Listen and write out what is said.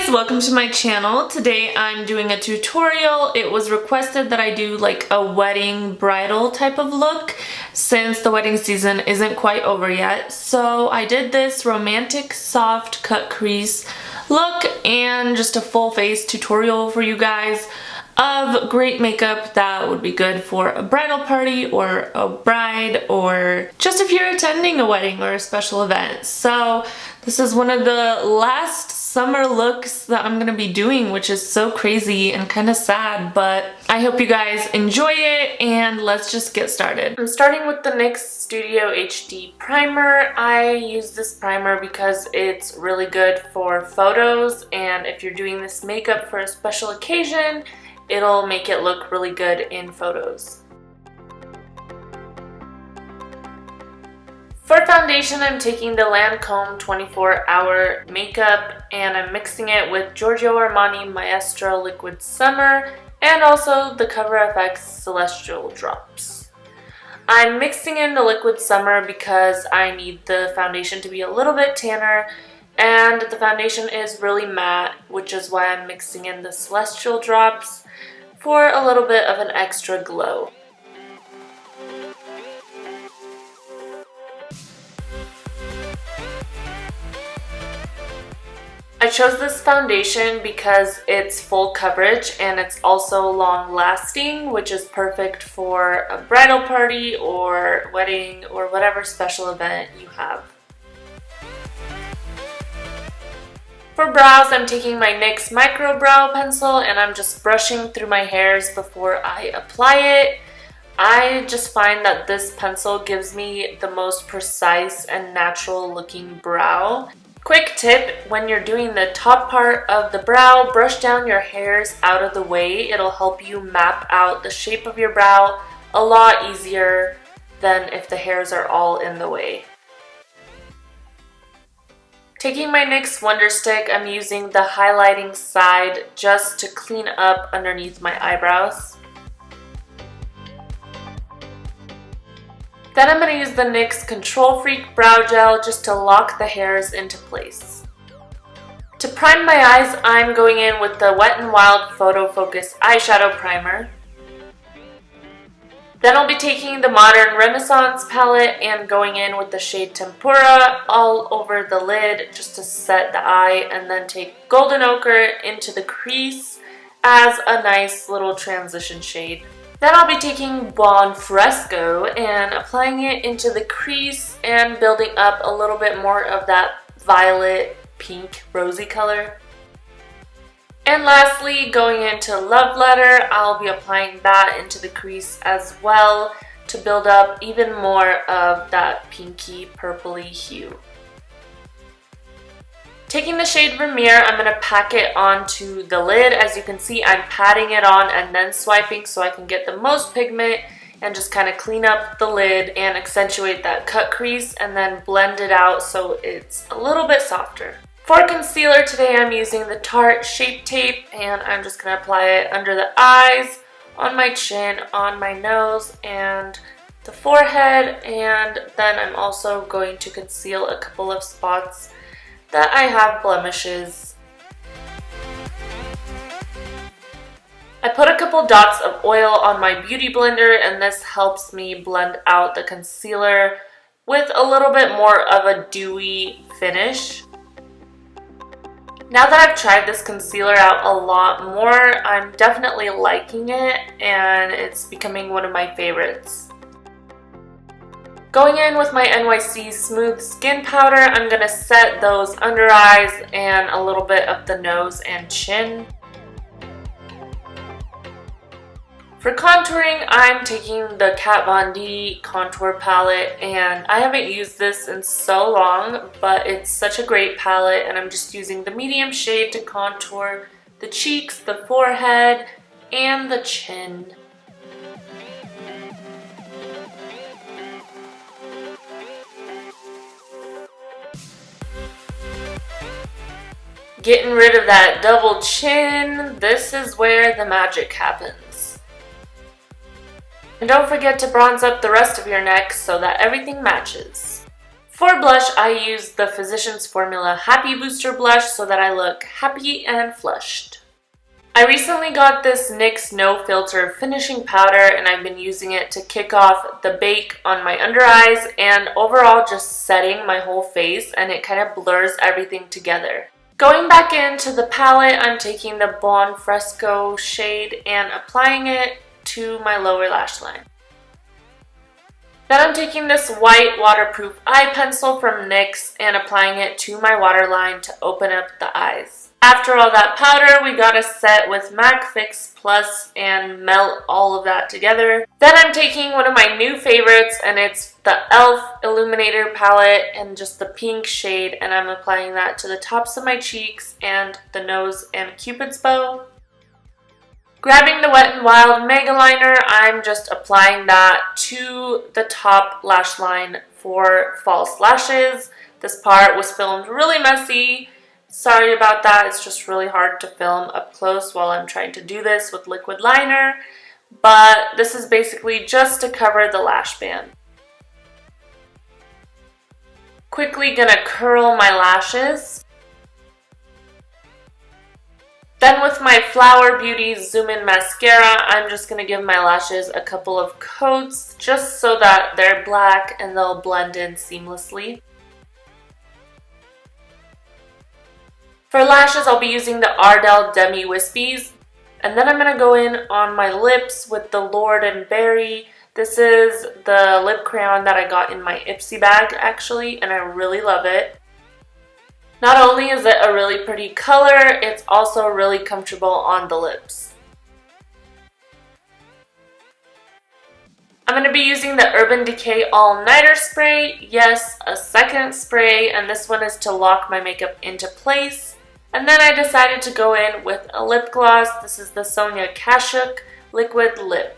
guys, welcome to my channel. Today I'm doing a tutorial. It was requested that I do like a wedding bridal type of look since the wedding season isn't quite over yet. So I did this romantic soft cut crease look and just a full face tutorial for you guys of great makeup that would be good for a bridal party or a bride or just if you're attending a wedding or a special event. So this is one of the last summer looks that I'm gonna be doing, which is so crazy and kind of sad, but I hope you guys enjoy it and let's just get started. I'm starting with the NYX Studio HD primer. I use this primer because it's really good for photos, and if you're doing this makeup for a special occasion, it'll make it look really good in photos. For foundation, I'm taking the Lancôme 24-hour makeup and I'm mixing it with Giorgio Armani Maestro Liquid Summer and also the CoverFX Celestial Drops. I'm mixing in the Liquid Summer because I need the foundation to be a little bit tanner, and the foundation is really matte, which is why I'm mixing in the Celestial Drops for a little bit of an extra glow. I chose this foundation because it's full coverage and it's also long lasting, which is perfect for a bridal party or wedding or whatever special event you have. For brows, I'm taking my NYX Micro brow pencil and I'm just brushing through my hairs before I apply it. I just find that this pencil gives me the most precise and natural looking brow. Quick tip, when you're doing the top part of the brow, brush down your hairs out of the way. It'll help you map out the shape of your brow a lot easier than if the hairs are all in the way. Taking my NYX Wonder Stick, I'm using the highlighting side just to clean up underneath my eyebrows. Then I'm going to use the NYX Control Freak Brow Gel just to lock the hairs into place. To prime my eyes, I'm going in with the Wet n Wild Photofocus eyeshadow primer. Then I'll be taking the Modern Renaissance palette and going in with the shade Tempura all over the lid just to set the eye, and then take Golden Ochre into the crease as a nice little transition shade. Then I'll be taking Buon Fresco and applying it into the crease and building up a little bit more of that violet, pink, rosy color. And lastly, going into Love Letter, I'll be applying that into the crease as well to build up even more of that pinky, purpley hue. Taking the shade Vermeer, I'm going to pack it onto the lid. As you can see, I'm patting it on and then swiping so I can get the most pigment and just kind of clean up the lid and accentuate that cut crease and then blend it out so it's a little bit softer. For concealer today, I'm using the Tarte Shape Tape and I'm just going to apply it under the eyes, on my chin, on my nose, and the forehead, and then I'm also going to conceal a couple of spots that I have blemishes. I put a couple dots of oil on my beauty blender and this helps me blend out the concealer with a little bit more of a dewy finish. Now that I've tried this concealer out a lot more, I'm definitely liking it and it's becoming one of my favorites. Going in with my NYC Smooth Skin Powder, I'm going to set those under eyes and a little bit of the nose and chin. For contouring, I'm taking the Kat Von D contour palette, and I haven't used this in so long, but it's such a great palette, and I'm just using the medium shade to contour the cheeks, the forehead, and the chin. Getting rid of that double chin, this is where the magic happens. And don't forget to bronze up the rest of your neck so that everything matches. For blush, I use the Physicians Formula Happy Booster Blush so that I look happy and flushed. I recently got this NYX No Filter Finishing Powder and I've been using it to kick off the bake on my under eyes and overall just setting my whole face, and it kind of blurs everything together. Going back into the palette, I'm taking the Buon Fresco shade and applying it to my lower lash line. Then I'm taking this white waterproof eye pencil from NYX and applying it to my waterline to open up the eyes. After all that powder, we gotta set with MAC Fix Plus and melt all of that together. Then I'm taking one of my new favorites, and it's the E.l.f. Illuminator palette and just the pink shade, and I'm applying that to the tops of my cheeks and the nose and Cupid's bow. Grabbing the Wet n Wild Megaliner, I'm just applying that to the top lash line for false lashes. This part was filmed really messy. Sorry about that, it's just really hard to film up close while I'm trying to do this with liquid liner, but this is basically just to cover the lash band. Quickly gonna curl my lashes. Then with my Flower Beauty Zoom In Mascara, I'm just gonna give my lashes a couple of coats just so that they're black and they'll blend in seamlessly. For lashes, I'll be using the Ardell Demi Wispies. And then I'm going to go in on my lips with the Lord & Berry. This is the lip crayon that I got in my Ipsy bag, actually, and I really love it. Not only is it a really pretty color, it's also really comfortable on the lips. I'm going to be using the Urban Decay All Nighter Spray. Yes, a second spray, and this one is to lock my makeup into place. And then I decided to go in with a lip gloss. This is the Sonia Kashuk Liquid Lip.